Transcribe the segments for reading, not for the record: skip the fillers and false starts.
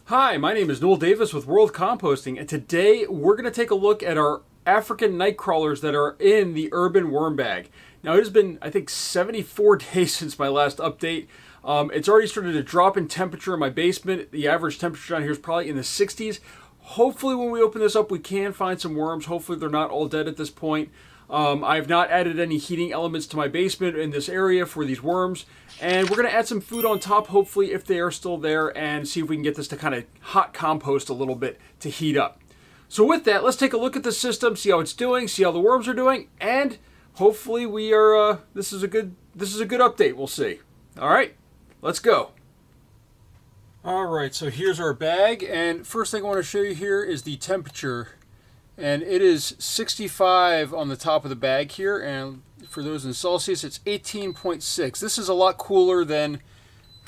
Hi, my name is Noel Davis with World Composting, and today we're going to take a look at our African nightcrawlers that are in the urban worm bag. Now, it has been, I think, 74 days since my last update. It's already started to drop in temperature in my basement. The average temperature down here is probably in the 60s. Hopefully, when we open this up, we can find some worms. Hopefully, they're not all dead at this point. I have not added any heating elements to my basement in this area for these worms. And we're going to add some food on top, hopefully, if they are still there, and see if we can get this to kind of hot compost a little bit to heat up. So with that, let's take a look at the system, see how it's doing, see how the worms are doing, and hopefully we are, this is a good update, we'll see. All right, let's go. All right, so here's our bag, and first thing I want to show you here is the temperature. And it is 65 on the top of the bag here, and for those in Celsius, it's 18.6. This is a lot cooler than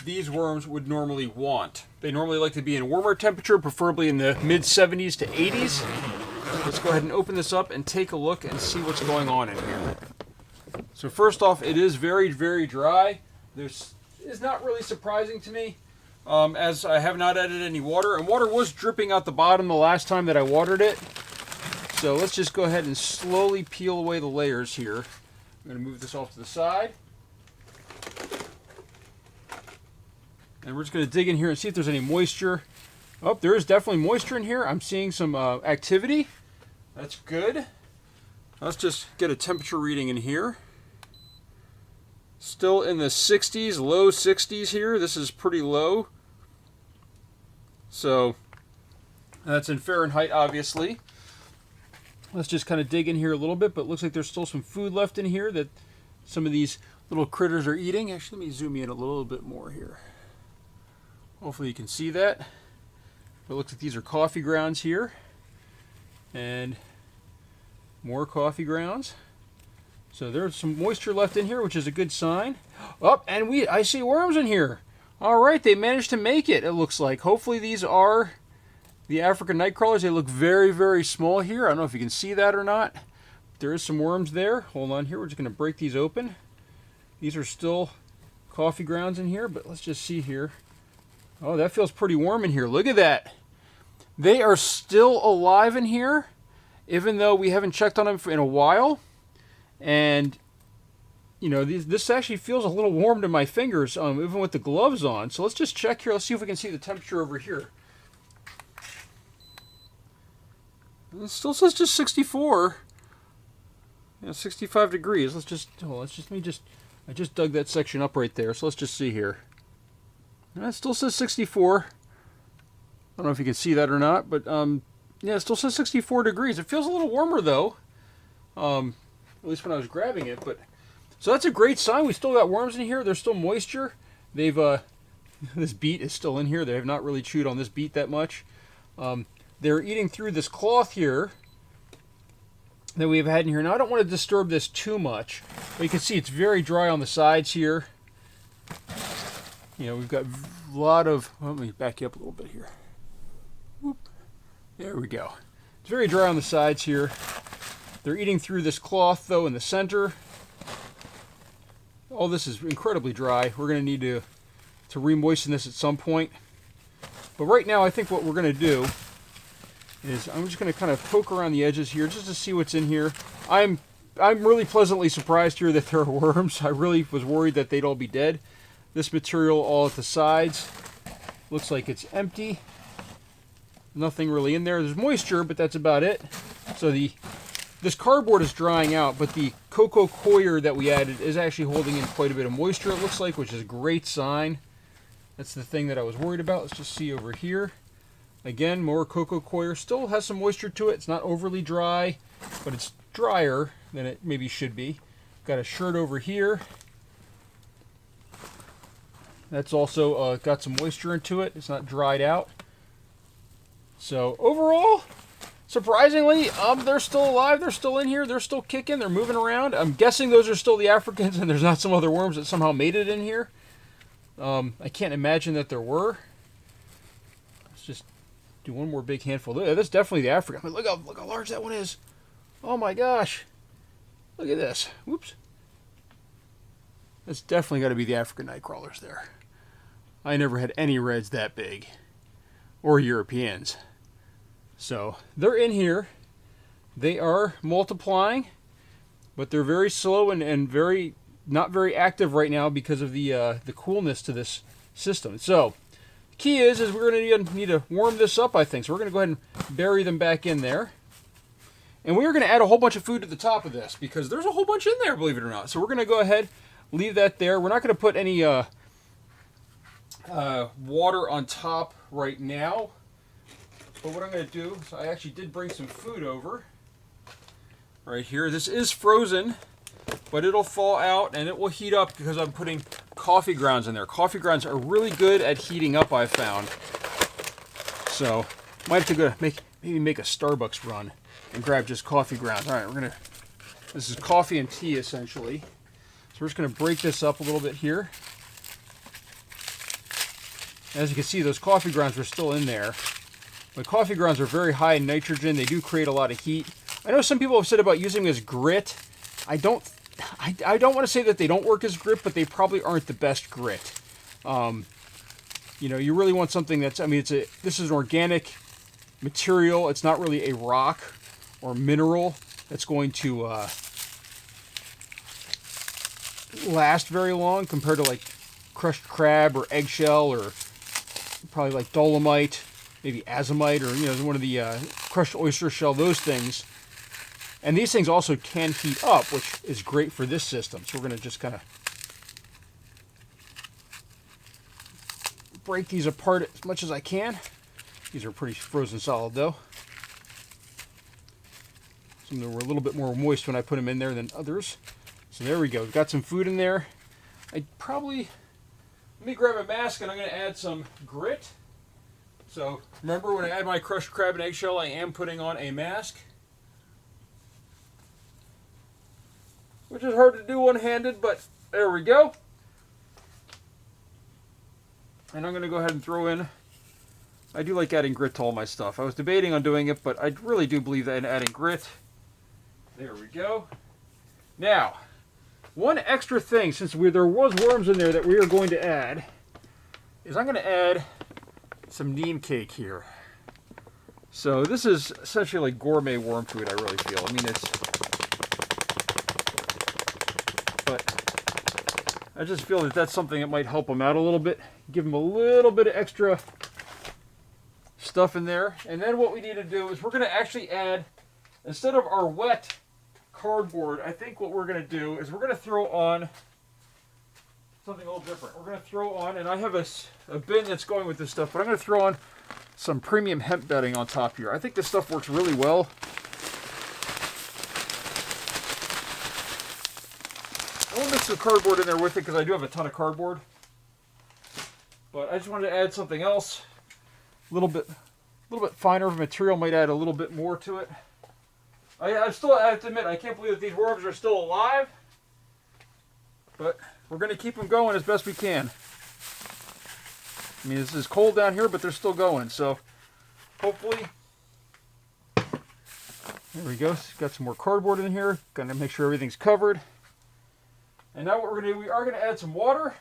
these worms would normally want. They normally like to be in warmer temperature, preferably in the mid 70s to 80s. Let's go ahead and open this up and take a look and see what's going on in here. So first off, it is very, very dry. This is not really surprising to me, as I have not added any water, and water was dripping out the bottom the last time that I watered it. So let's just go ahead and slowly peel away the layers here. I'm going to move this off to the side. And we're just going to dig in here and see if there's any moisture. Oh, there is definitely moisture in here. I'm seeing some activity. That's good. Let's just get a temperature reading in here. Still in the 60s, low 60s here. This is pretty low. So that's in Fahrenheit, obviously. Let's just kind of dig in here a little bit, but it looks like there's still some food left in here that some of these little critters are eating. Actually, let me zoom in a little bit more here. Hopefully you can see that. It looks like these are coffee grounds here. And more coffee grounds. So there's some moisture left in here, which is a good sign. Oh, and I see worms in here. All right, they managed to make it, it looks like. Hopefully these are the African nightcrawlers. They look very, very small here. I don't know if you can see that or not. There is some worms there. Hold on here. We're just going to break these open. These are still coffee grounds in here, but let's just see here. Oh, that feels pretty warm in here. Look at that. They are still alive in here, even though we haven't checked on them in a while. And, you know, this actually feels a little warm to my fingers, even with the gloves on. So let's just check here. Let's see if we can see the temperature over here. It still says just 64. Yeah, 65 degrees. I just dug that section up right there. So let's just see here. And it still says 64. I don't know if you can see that or not, but yeah, it still says 64 degrees. It feels a little warmer though. At least when I was grabbing it, but so that's a great sign. We still got worms in here. There's still moisture. They've this beet is still in here. They have not really chewed on this beet that much. They're eating through this cloth here that we've had in here. Now, I don't want to disturb this too much, but you can see it's very dry on the sides here. You know, we've got a lot of... Let me back you up a little bit here. Whoop. There we go. It's very dry on the sides here. They're eating through this cloth, though, in the center. All this is incredibly dry. We're going to need to re-moisten this at some point. But right now, I think what we're going to do is I'm just going to kind of poke around the edges here just to see what's in here. I'm really pleasantly surprised here that there are worms. I really was worried that they'd all be dead. This material all at the sides looks like it's empty. Nothing really in there. There's moisture, but that's about it. So this cardboard is drying out, but the cocoa coir that we added is actually holding in quite a bit of moisture, it looks like, which is a great sign. That's the thing that I was worried about. Let's just see over here. Again, more cocoa coir. Still has some moisture to it. It's not overly dry, but it's drier than it maybe should be. Got a shirt over here. That's also got some moisture into it. It's not dried out. So overall, surprisingly, they're still alive. They're still in here. They're still kicking. They're moving around. I'm guessing those are still the Africans and there's not some other worms that somehow made it in here. I can't imagine that there were. Let's just do one more big handful. That's definitely the African. I mean, look how large that one is. Oh my gosh. Look at this. Whoops. That's definitely got to be the African nightcrawlers there. I never had any reds that big. or Europeans. So they're in here. They are multiplying, but they're very slow and very not very active right now because of the coolness to this system. So the key is we're going to need to warm this up, I think. So we're going to go ahead and bury them back in there. And we're going to add a whole bunch of food to the top of this because there's a whole bunch in there, believe it or not. So we're going to go ahead, leave that there. We're not going to put any water on top right now. But what I'm going to do is I actually did bring some food over right here. This is frozen, but it'll thaw out and it will heat up because I'm putting coffee grounds in there. Coffee grounds are really good at heating up, I've found. So might have to go maybe make a Starbucks run and grab just coffee grounds. All right, this is coffee and tea essentially. So we're just going to break this up a little bit here. As you can see, those coffee grounds are still in there. But coffee grounds are very high in nitrogen. They do create a lot of heat. I know some people have said about using them as grit. I don't want to say that they don't work as grit, but they probably aren't the best grit. You know, you really want something that's, this is an organic material. It's not really a rock or mineral that's going to last very long compared to like crushed crab or eggshell or probably like dolomite, maybe azomite, or one of the crushed oyster shell, those things. And these things also can heat up, which is great for this system. So we're going to just kind of break these apart as much as I can. These are pretty frozen solid though. Some of them were a little bit more moist when I put them in there than others. So there we go. We've got some food in there. Let me grab a mask and I'm going to add some grit. So remember, when I add my crushed crab and eggshell, I am putting on a mask. Which is hard to do one-handed, but there we go. And I'm going to go ahead and throw in, I do like adding grit to all my stuff. I was debating on doing it, but I really do believe that in adding grit. There we go. Now, one extra thing, since there was worms in there that we are going to add, is I'm going to add some neem cake here. So this is essentially like gourmet worm food, I really feel. But I just feel that that's something that might help them out a little bit. Give them a little bit of extra stuff in there. And then what we need to do is we're going to actually add, instead of our wet cardboard, I think what we're going to do is we're going to throw on something a little different. We're going to throw on, and I have a bin that's going with this stuff, but I'm going to throw on some premium hemp bedding on top here. I think this stuff works really well. I will mix some cardboard in there with it because I do have a ton of cardboard. But I just wanted to add something else. A little bit finer material might add a little bit more to it. I have to admit, I can't believe that these worms are still alive. But we're going to keep them going as best we can. This is cold down here, but they're still going. So hopefully, there we go. Got some more cardboard in here. Going to make sure everything's covered. And now what we're going to do, we are going to add some water.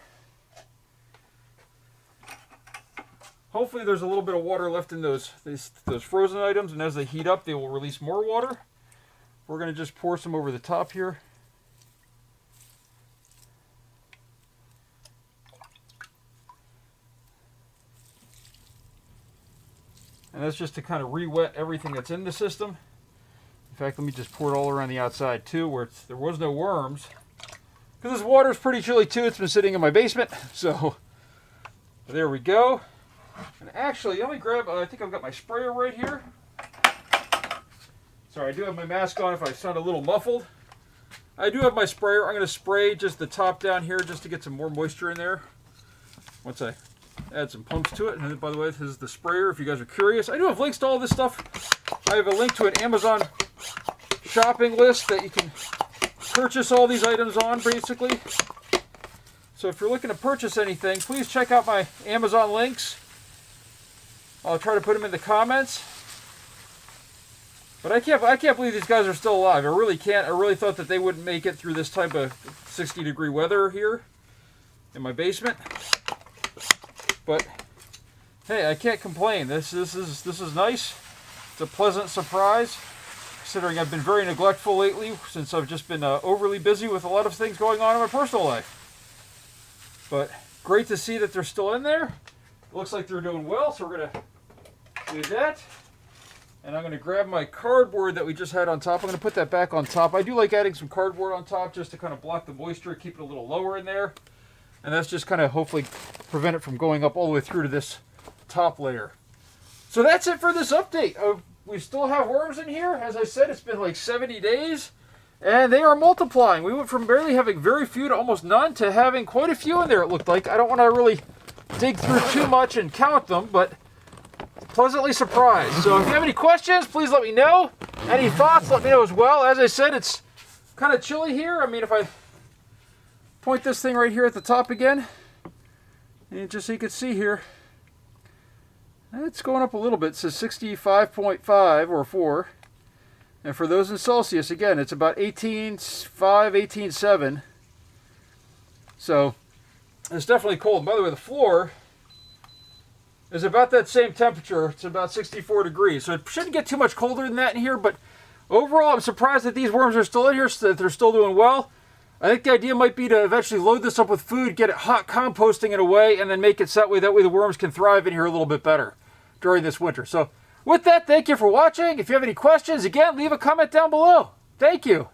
Hopefully there's a little bit of water left in those frozen items, and as they heat up, they will release more water. We're going to just pour some over the top here. And that's just to kind of re-wet everything that's in the system. In fact, let me just pour it all around the outside too, where there was no worms. Because this water's pretty chilly too. It's been sitting in my basement. So there we go. And actually, let me grab, I think I've got my sprayer right here. Sorry, I do have my mask on if I sound a little muffled. I do have my sprayer. I'm going to spray just the top down here just to get some more moisture in there. Once I add some pumps to it. And by the way, this is the sprayer if you guys are curious. I do have links to all this stuff. I have a link to an Amazon shopping list that you can purchase all these items on, basically. So if you're looking to purchase anything, please check out my Amazon links. I'll try to put them in the comments. But I can't believe these guys are still alive. I really can't. I really thought that they wouldn't make it through this type of 60-degree weather here in my basement. But hey, I can't complain. This is nice. It's a pleasant surprise, considering I've been very neglectful lately since I've just been overly busy with a lot of things going on in my personal life. But great to see that they're still in there. It looks like they're doing well, so we're going to do that. And I'm going to grab my cardboard that we just had on top. I'm going to put that back on top. I do like adding some cardboard on top just to kind of block the moisture, keep it a little lower in there. And that's just kind of hopefully prevent it from going up all the way through to this top layer. So that's it for this update. We still have worms in here. As I said, it's been like 70 days. And they are multiplying. We went from barely having very few to almost none to having quite a few in there, it looked like. I don't want to really dig through too much and count them, but pleasantly surprised. So if you have any questions, please let me know. Any thoughts, let me know as well. As I said, it's kind of chilly here. I mean, if I point this thing right here at the top again, and just so you can see here, it's going up a little bit. It says 65.5 or 4. And for those in Celsius, again, it's about 18.5, 18.7. So it's definitely cold. And by the way, the floor is about that same temperature. It's about 64 degrees. So it shouldn't get too much colder than that in here. But overall, I'm surprised that these worms are still in here, so that they're still doing well. I think the idea might be to eventually load this up with food, get it hot composting in a way, and then make it that way the worms can thrive in here a little bit better during this winter. So with that, thank you for watching. If you have any questions, again, leave a comment down below. Thank you.